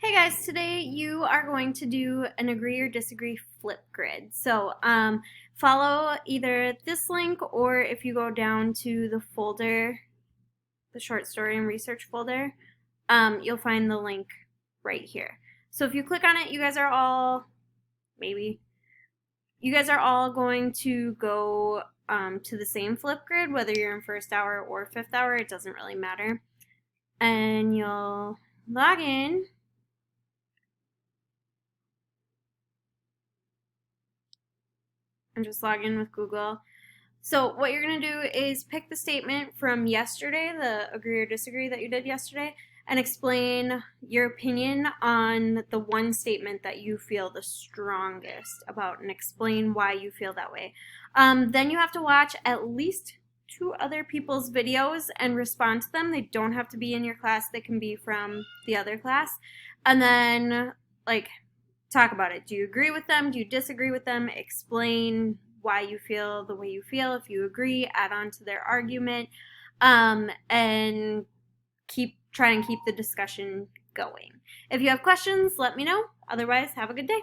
Hey guys, today you are going to do an agree or disagree Flipgrid. So follow either this link or if you go down to the folder, the short story and research folder, you'll find the link right here. So if you click on it, maybe, you guys are all going to go to the same Flipgrid, whether you're in first hour or fifth hour, it doesn't really matter. And you'll log in. And just log in with Google. So what you're going to do is pick the statement from yesterday, the agree or disagree that you did yesterday, and explain your opinion on the one statement that you feel the strongest about and explain why you feel that way. Then you have to watch at least 2 other people's videos and respond to them. They don't have to be in your class. They can be from the other class. And then, talk about it. Do you agree with them? Do you disagree with them? Explain why you feel the way you feel. If you agree, add on to their argument, and try and keep the discussion going. If you have questions, let me know. Otherwise, have a good day.